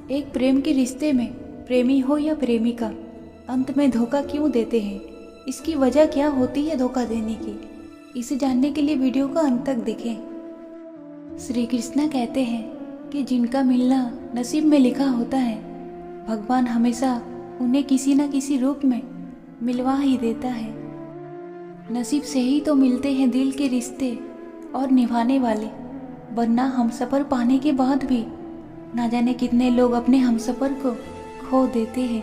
एक प्रेम के रिश्ते में प्रेमी हो या प्रेमिका अंत में धोखा क्यों देते हैं, इसकी वजह क्या होती है धोखा देने की, इसे जानने के लिए वीडियो को अंत तक देखें। श्री कृष्णा कहते हैं कि जिनका मिलना नसीब में लिखा होता है, भगवान हमेशा उन्हें किसी न किसी रूप में मिलवा ही देता है। नसीब से ही तो मिलते हैं दिल के रिश्ते और निभाने वाले, वरना हमसफर पाने के बाद भी ना जाने कितने लोग अपने हमसफर को खो देते हैं।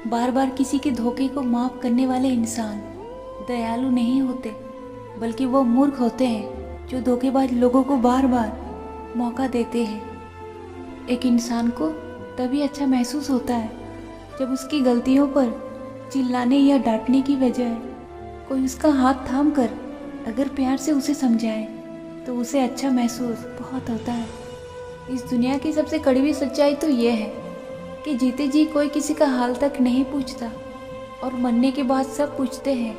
बार बार किसी के धोखे को माफ़ करने वाले इंसान दयालु नहीं होते, बल्कि वो मूर्ख होते हैं जो धोखेबाज लोगों को बार बार मौका देते हैं। एक इंसान को तभी अच्छा महसूस होता है जब उसकी गलतियों पर चिल्लाने या डांटने की बजाय कोई उसका हाथ थाम कर अगर प्यार से उसे समझाए तो उसे अच्छा महसूस बहुत होता है। इस दुनिया की सबसे कड़वी सच्चाई तो यह है कि जीते जी कोई किसी का हाल तक नहीं पूछता, और मरने के बाद सब पूछते हैं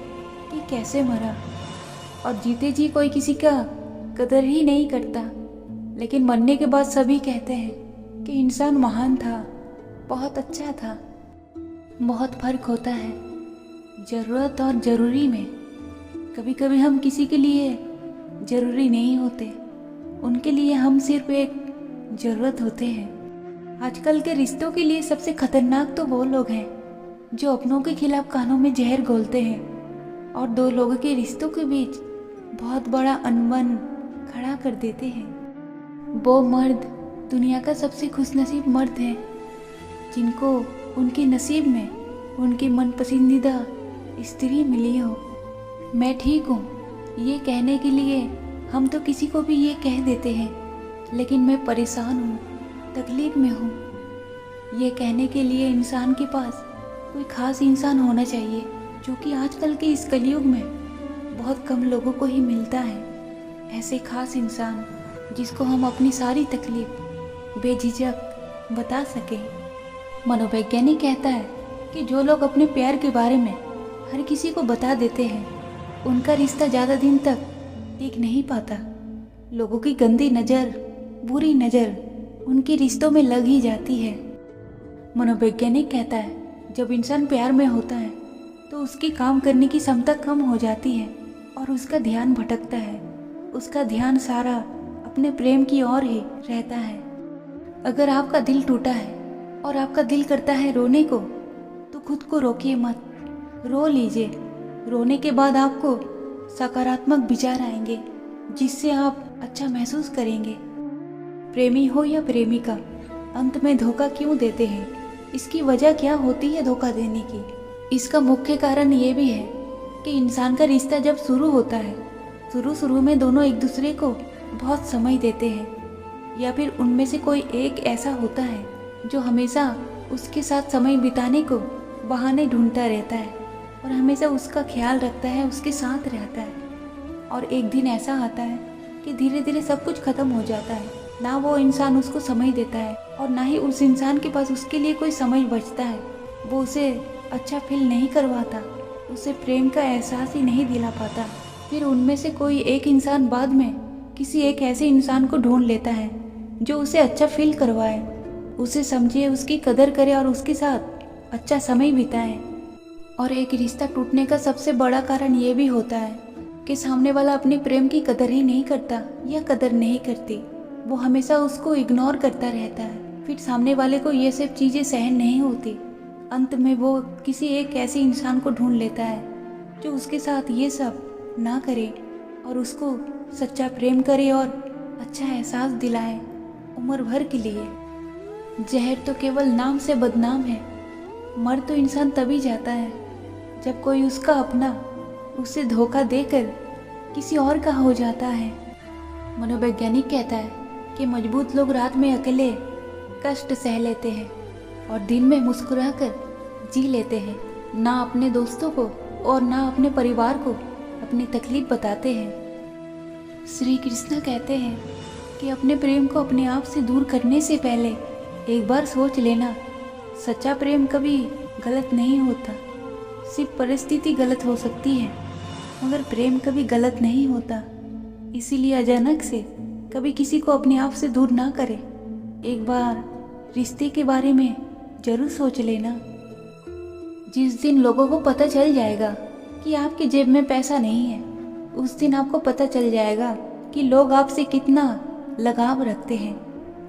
कि कैसे मरा। और जीते जी कोई किसी का कदर ही नहीं करता, लेकिन मरने के बाद सभी कहते हैं कि इंसान महान था, बहुत अच्छा था। बहुत फर्क होता है ज़रूरत और ज़रूरी में। कभी कभी हम किसी के लिए ज़रूरी नहीं होते, उनके लिए हम सिर्फ एक ज़रूरत होते हैं। आजकल के रिश्तों के लिए सबसे खतरनाक तो वो लोग हैं जो अपनों के खिलाफ कानों में जहर घोलते हैं और दो लोगों के रिश्तों के बीच बहुत बड़ा अनबन खड़ा कर देते हैं। वो मर्द दुनिया का सबसे खुशनसीब मर्द है जिनको उनके नसीब में उनकी मन पसंदीदा स्त्री मिली हो। मैं ठीक हूँ ये कहने के लिए हम तो किसी को भी ये कह देते हैं, लेकिन मैं परेशान हूँ, तकलीफ में हूँ ये कहने के लिए इंसान के पास कोई ख़ास इंसान होना चाहिए, जो कि आजकल के इस कलयुग में बहुत कम लोगों को ही मिलता है। ऐसे ख़ास इंसान जिसको हम अपनी सारी तकलीफ बेझिझक बता सकें। मनोवैज्ञानिक कहता है कि जो लोग अपने प्यार के बारे में हर किसी को बता देते हैं, उनका रिश्ता ज़्यादा दिन तक टिक नहीं पाता। लोगों की गंदी नज़र, बुरी नज़र उनके रिश्तों में लग ही जाती है। मनोवैज्ञानिक कहता है जब इंसान प्यार में होता है तो उसकी काम करने की क्षमता कम हो जाती है और उसका ध्यान भटकता है। उसका ध्यान सारा अपने प्रेम की ओर ही रहता है। अगर आपका दिल टूटा है और आपका दिल करता है रोने को, तो खुद को रोकिए मत, रो लीजिए। रोने के बाद आपको सकारात्मक विचार आएंगे जिससे आप अच्छा महसूस करेंगे। प्रेमी हो या प्रेमिका अंत में धोखा क्यों देते हैं, इसकी वजह क्या होती है धोखा देने की। इसका मुख्य कारण ये भी है कि इंसान का रिश्ता जब शुरू होता है, शुरू में दोनों एक दूसरे को बहुत समय देते हैं, या फिर उनमें से कोई एक ऐसा होता है जो हमेशा उसके साथ समय बिताने को बहाने ढूंढता रहता है और हमेशा उसका ख्याल रखता है, उसके साथ रहता है। और एक दिन ऐसा आता है कि धीरे धीरे सब कुछ खत्म हो जाता है। ना वो इंसान उसको समय देता है और ना ही उस इंसान के पास उसके लिए कोई समय बचता है। वो उसे अच्छा फील नहीं करवाता, उसे प्रेम का एहसास ही नहीं दिला पाता। फिर उनमें से कोई एक इंसान बाद में किसी एक ऐसे इंसान को ढूंढ लेता है जो उसे अच्छा फील करवाए, उसे समझे, उसकी कदर करे और उसके साथ अच्छा समय बिताए। और एक रिश्ता टूटने का सबसे बड़ा कारण ये भी होता है कि सामने वाला अपने प्रेम की कदर ही नहीं करता या कदर नहीं करती। वो हमेशा उसको इग्नोर करता रहता है। फिर सामने वाले को ये सब चीज़ें सहन नहीं होती। अंत में वो किसी एक ऐसे इंसान को ढूंढ लेता है जो उसके साथ ये सब ना करे और उसको सच्चा प्रेम करे और अच्छा एहसास दिलाए उम्र भर के लिए। जहर तो केवल नाम से बदनाम है। मर तो इंसान तभी जाता है जब कोई उसका अपना उसे धोखा देकर किसी और का हो जाता है। मनोवैज्ञानिक कहता है कि मजबूत लोग रात में अकेले कष्ट सह लेते हैं और दिन में मुस्कुराकर जी लेते हैं। ना अपने दोस्तों को और ना अपने परिवार को अपनी तकलीफ बताते हैं। श्री कृष्ण कहते हैं कि अपने प्रेम को अपने आप से दूर करने से पहले एक बार सोच लेना। सच्चा प्रेम कभी गलत नहीं होता, सिर्फ परिस्थिति गलत हो सकती है, मगर प्रेम कभी गलत नहीं होता। इसीलिए अचानक से कभी किसी को अपने आप से दूर ना करें। एक बार रिश्ते के बारे में जरूर सोच लेना। जिस दिन लोगों को पता चल जाएगा कि आपकी जेब में पैसा नहीं है, उस दिन आपको पता चल जाएगा कि लोग आपसे कितना लगाव रखते हैं,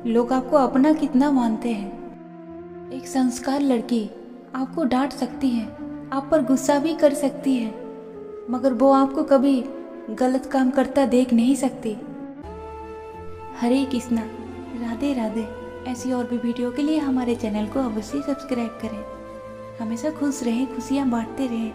लोग आपको अपना कितना मानते हैं। एक संस्कार लड़की आपको डांट सकती है, आप पर गुस्सा भी कर सकती है, मगर वो आपको कभी गलत काम करता देख नहीं सकती। हरे कृष्णा, राधे राधे। ऐसी और भी वीडियो के लिए हमारे चैनल को अवश्य सब्सक्राइब करें। हमेशा खुश रहें, खुशियाँ बांटते रहें।